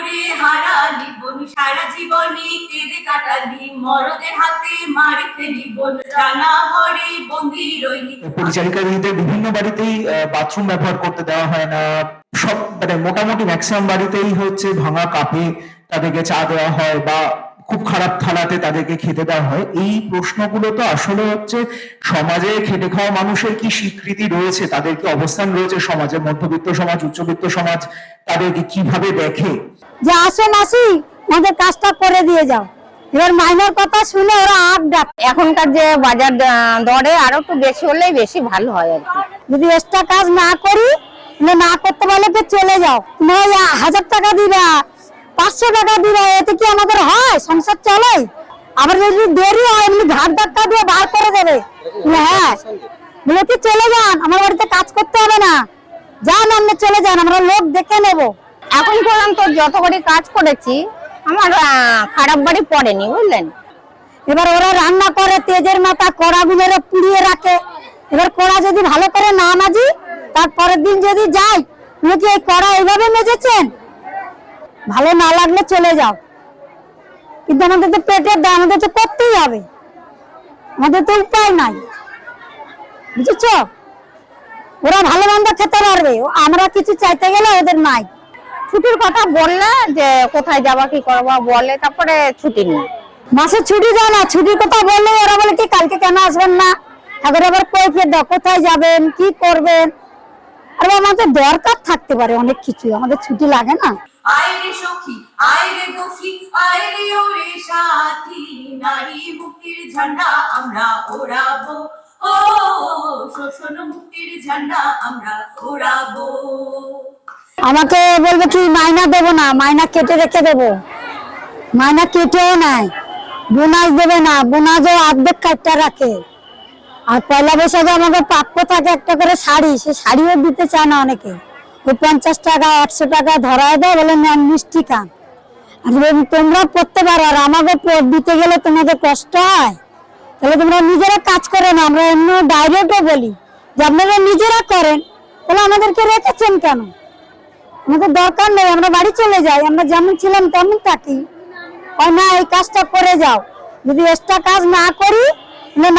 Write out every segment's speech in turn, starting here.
করে হারালি বোন, সারা জীবনে কেঁদে কাটালি, মরদের হাতে মার খেলি বোন, রান্না ঘরে বন্দি রইলি। পরিচারিকা দিদিদের বিভিন্ন বাড়িতেই বাথরুম ব্যবহার করতে দেওয়া হয় না, সব মানে মোটামুটি ম্যাক্সিমাম বাড়িতেই হচ্ছে ভাঙা কাপে তাদেরকে চা দেওয়া হয় বা খুব খারাপ থালাতে তাদেরকে খেতে দেওয়া হয়। এই প্রশ্নগুলো তো আসলে হচ্ছে সমাজে খেটে খাওয়া মানুষের কি স্বীকৃতি রয়েছে, তাদের কি অবস্থান রয়েছে সমাজে, মধ্যবিত্ত সমাজ, উচ্চবিত্ত সমাজ তাদেরকে কিভাবে দেখে। যে আসো মাসি আমাদের কাজটা করে দিয়ে যাও, এবার মাইনের কথা শুনে ওরা আট ডাক। এখনকার যে বাজার দরে আরো একটু বেশি হলেই বেশি ভালো হয় আর কি। যদি এক্সট্রা কাজ না করি, না করতে পারলে তো চলে যাও, তোমরা 1000 টাকা দিবা, 500 টাকা দিবা, এতে কি আমাদের হয়? সংসার চলে? আবার যদি দেরি হয় এমনি ঘাট ধাক্কা দিয়ে বার করে দেবে। হ্যাঁ, বলে কি চলে যান, আমার বাড়িতে কাজ করতে হবে না, যান আপনি চলে যান, আমরা লোক দেখে নেবো। এখন পর্যন্ত যত বাড়ি কাজ করেছি আমার খারাপ বাড়ি পড়েনি, বুঝলেন। এবার ওরা রান্না করে তেজের মাথা কড়াগুলো পুড়িয়ে রাখে, এবার কড়া যদি ভালো করে না মাজি, তারপরের দিন যদি যাই, কি এই কড়া এইভাবে মেজেছেন? ভালো না লাগলে চলে যাও, কিন্তু আমাদের তো পেটের দাম, আমাদের তো করতেই হবে, আমাদের তো উপায় নাই, বুঝেছ। ওরা ভালো মন্দ খেতে পারবে, আমরা কিছু চাইতে গেলে ওদের নাই। ছুটির কথা বললে যে কোথায় যাবা কি করবা বলে, তারপরে ছুটি নেই। মাসে ছুটি দেয় না, ছুটির কথা বললে ওরা বলে কি কালকে কেন আসবেন না, এখন আবার কৈফিয়ত দাও কোথায় যাবেন কি করবেন। আর আমাদের দরকার থাকতে পারে অনেক কিছু, আমাদের ছুটি লাগে না। আয়রে সখী, আয়রে দোষী, আয়রে ওরে সাথী, নারী মুক্তির ঝান্ডা আমরা ওড়াবো, ও শোষণ মুক্তির ঝান্ডা আমরা ওড়াবো। আমাকে বলবে কি মাইনা দেবো না, মাইনা কেটে রেখে দেবো, মাইনা কেটেও নাই, বোনাস দেবে না, বোনাসও অর্ধেক কাটটা রাখে। আর পয়লা বৈশাখে আমাদের প্রাপ্য থাকে একটা করে শাড়ি, সে শাড়িও দিতে চায় না অনেকে, ওই 50 টাকা 800 টাকা ধরায় দেয়, বলে নেন মিষ্টি খান। আর তোমরা পড়তে পারো, আর আমাকে দিতে গেলে তোমাদের কষ্ট হয়, তাহলে তোমরা নিজেরা কাজ করে না। আমরা এমনি ডাইরেক্টও বলি যে আপনারা নিজেরা করেন, তাহলে আমাদেরকে রেখেছেন কেন? আমাদের দরকার নেই, আমরা বাড়ি চলে যাই, আমরা যেমন ছিলাম তেমন থাকি। না এই কাজটা করে যাও, যদি এক্সট্রা কাজ না করি,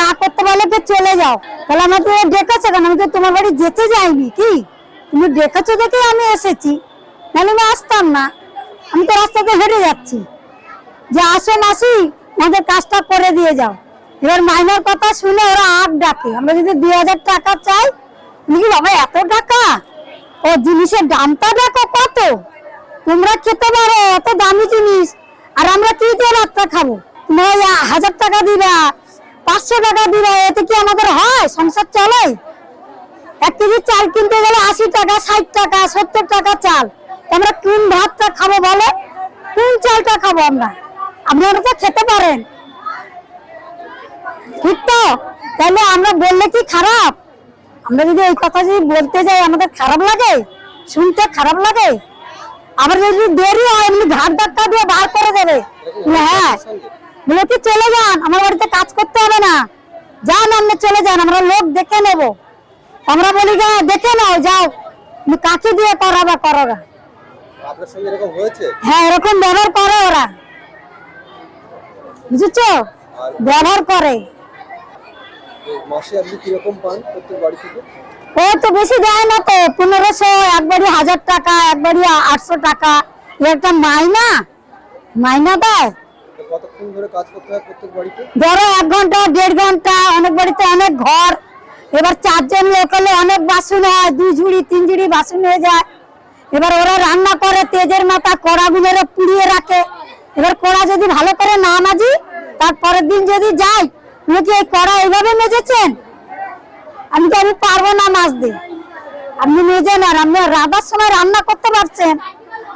না করতে পারলে তো চলে যাও। তাহলে আমাকে ডেকেছে কেন? আমি তো তোমার বাড়ি যেতে যাইনি, কি তুমি ডেকেছো দেখে আমি এসেছি, নাহলে আমি আসতাম না। আমি তো রাস্তাতে হেঁটে যাচ্ছি, যে আসো মাসি আমাদের কাজটা করে দিয়ে যাও। এবার মাইনের কথা শুনে ওরা আট ডাকে। আমরা যদি 2000 টাকা চাই, বাবা এত টাকা, ও জিনিসের দামটা দেখো কত, তোমরা খেতে পারো এত দামি জিনিস, আর আমরা কি দিয়ে রাতটা খাবো? তোমরা 1000 টাকা দিবা, 500 টাকা দিবা, এতে কি আমাদের হয়? সংসার চলে? 1 কেজি চাল কিনতে গেলে 80 টাকা, 60 টাকা, 70 টাকা চাল, আমরা কোন ভাতটা খাবো বলো? কোন চালটা খাবো আমরা? আপনারা তো খেতে পারেন, ঠিক তো? তাহলে আমরা বললে কি খারাপ? আমরা যদি এই কথা যদি বলতে যাই, আমাদের খারাপ লাগে, শুনতে খারাপ লাগে। আবার যদি দেরি হয় এমনি ঘাট ধাক্কা দিয়ে বার করে দেবে। হ্যাঁ, বলে কি চলে যান, আমার বাড়িতে কাজ করতে হবে না, যান আপনি চলে যান, আমরা লোক দেখে নেব। আমরা বলি গা দেখে নাও, যাও, কাকে দিয়ে করাবা করোগা। আপনার সঙ্গে এরকম হয়েছে? হ্যাঁ, এরকম ব্যবহার করে ওরা, বুঝেছো, ব্যবহার করে। মাসে আপনি কিরকম পান প্রত্যেক বাড়ি থেকে? ও তো বেশি দেয় না তো, 1500, একবারই 1000 টাকা, একবারই 800 টাকা, একটা মাইনা মাইনা দেয়। কতক্ষণ ধরে কাজ করতে হয় প্রত্যেক বাড়িতে? ধরো 1 ঘন্টা 1.5 ঘন্টা, অনেক বাড়িতে অনেক ঘর, এবার 4 জন লোক হলে অনেক বাসন হয়, 2 ঝুড়ি 3 ঝুড়ি বাসন হয়ে যায়। এবার ওরা রান্না করে তেজের মাথা কড়াগুলো পুড়িয়ে রাখে, এবার কড়া যদি ভালো করে না মাজি, তারপরের দিন যদি যাই, কি এই কড়া এইভাবে মেজেছেন? আমি পারবো না মাজতে, আপনি মেজেন। আর আপনি রান্নার সময় রান্না করতে পারছেন,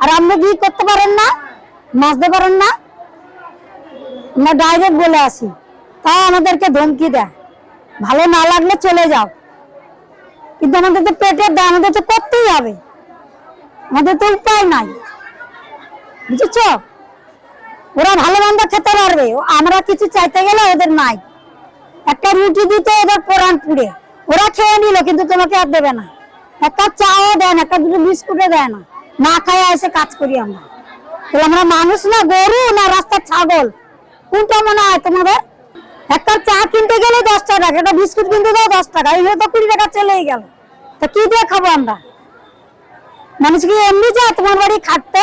আর আপনি কি করতে পারেন না, মাজতে পারেন না। আমরা ডাইরেক্ট বলে আসি, তাও আমাদেরকে ধমকি দেয়, ভালো না লাগলে চলে যাও, কিন্তু আমাদের তো পেটের দাম, আমাদের তো করতেই হবে, আমাদের তো উপায় নাই, বুঝেছ। ওরা ভালো মন্দ খেতে পারবে, আমরা কিছু চাইতে গেলে ওদের নাই। একটা রুটি দিতে ওদের কোরআন পুড়ে, ওরা খেয়ে নিল, কিন্তু তোমাকে আর দেবে না। একটা চাও দেয় না, একটা দুটো বিস্কুটে দেয় না, না খায় এসে কাজ করি আমরা। তাহলে আমরা মানুষ না গরু না রাস্তার ছাগল, কোনটা মনে হয় তোমাদের? একটা চা কিনতে গেলে 10 টাকা, একটা বিস্কুট কিনতে গেলে 10 টাকা, এইভাবে তো 20 টাকা চলেই গেল। তা কি দিয়ে খাবো আমরা? মানুষ কি এমনি যায় তোমার বাড়ি খাটতে?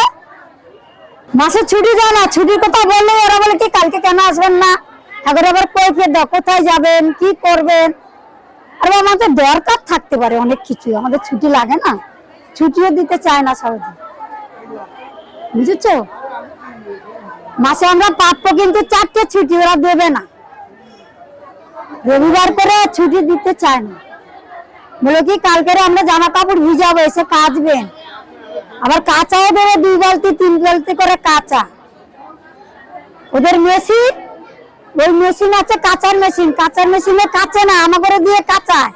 মাসে ছুটি যায় না, ছুটির কথা বললে ওরা বলে কি কালকে কেন আসবেন না, এখন আবার কৈফিয়ত দাও কোথায় যাবেন কি করবেন। আর আমাদের দরকার থাকতে পারে অনেক কিছু, আমাদের ছুটি লাগে না, ছুটিও দিতে চায় না সহজে, বুঝেছো? মাসে আমরা প্রাপ্য কিন্তু 4টে ছুটি, ওরা দেবে না, রবিবার করে ছুটি দিতে চায় না, বলে কি কালকে আমরা জামা কাপড় ভিজাবো এসে কাচবেন, আবার কাঁচাও দেবে 2 বালতি 3 বালতি করে কাঁচা। ওদের মেশিন, ওই মেশিন আছে কাঁচার মেশিন, কাঁচার মেশিনে কাঁচে না, আমাকে দিয়ে কাঁচায়,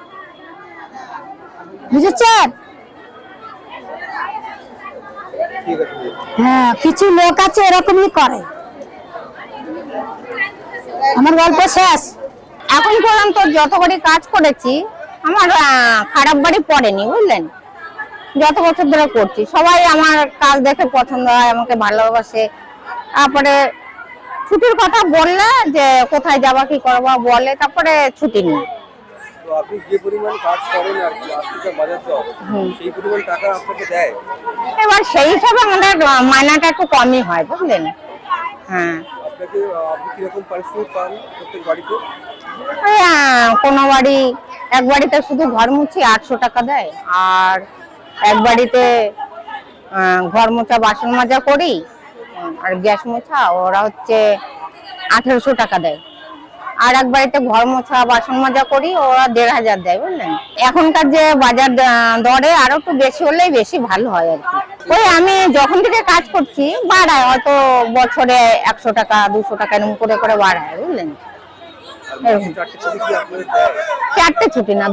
বুঝেছেন? ঠিক আছে দিদি। হ্যাঁ, কিছু লোক আছে এরকমই করে। আমার গল্প শেষ। এখন পর্যন্ত যতবারই কাজ করেছি আমার খারাপ বাড়ি পড়েনি, বুঝলেন? যত বছর ধরে করছি সবাই আমার কাজ দেখে পছন্দ হয়, আমাকে ভালোবাসে। তারপরে ছুটির কথা বললে যে কোথায় যাবা কি করবা বলে, তারপরে ছুটি নিই। তো আপনি যে পরিমাণ কাজ করেন আর কি, আজকে যা বাজার দর, সেই পরিমাণ টাকা আপনাকে দেয়? এবার সেই হিসাবে আমাদের মাইনাটা একটু কমই হয়, বুঝলেন? হ্যাঁ, আপনাকে আপনি কিরকম পারিশ্রমিক পান প্রত্যেক বাড়িতে? ওই, কোনো বাড়ি, এক বাড়িতে শুধু ঘর মুছি 800 টাকা দেয়, আর এক বাড়িতে ঘর মোছা বাসন মাজা করি আর গ্যাস মোছা ওরা হচ্ছে 1800 টাকা দেয়, আর এক বাড়িতে ঘর মোছা বাসন মাজা করি ওরা 1500 দেয়, বুঝলেন? এখনকার যে বাজার দরে আরো একটু বেশি হলেই বেশি ভালো হয় আর কি। ওই আমি যখন থেকে কাজ করছি বাড়ায়, হয়তো বছরে 100 টাকা 200 টাকা এরকম করে করে বাড়ায়, বুঝলেন? আর মাসে 4টে ছুটি কি আপনাদের দেয়? 4টে ছুটি না,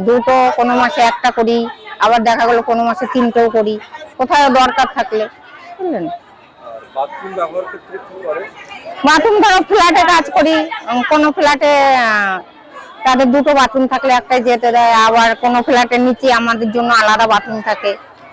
দুটো কোনো মাসে 1টা করি, আবার দেখা গেল কোনো মাসে 3টেও করি, কোথাও দরকার থাকলে, বুঝলেন? আর বাথরুম ব্যবহার ক্ষেত্রে কি করে? বাথরুম ধরো ফ্ল্যাটে কাজ করি, কোনো ফ্ল্যাটে তাদের 2টো বাথরুম থাকলে একটাই যেতে দেয়, আবার কোনো ফ্ল্যাটের নিচে আমাদের জন্য আলাদা বাথরুম থাকে,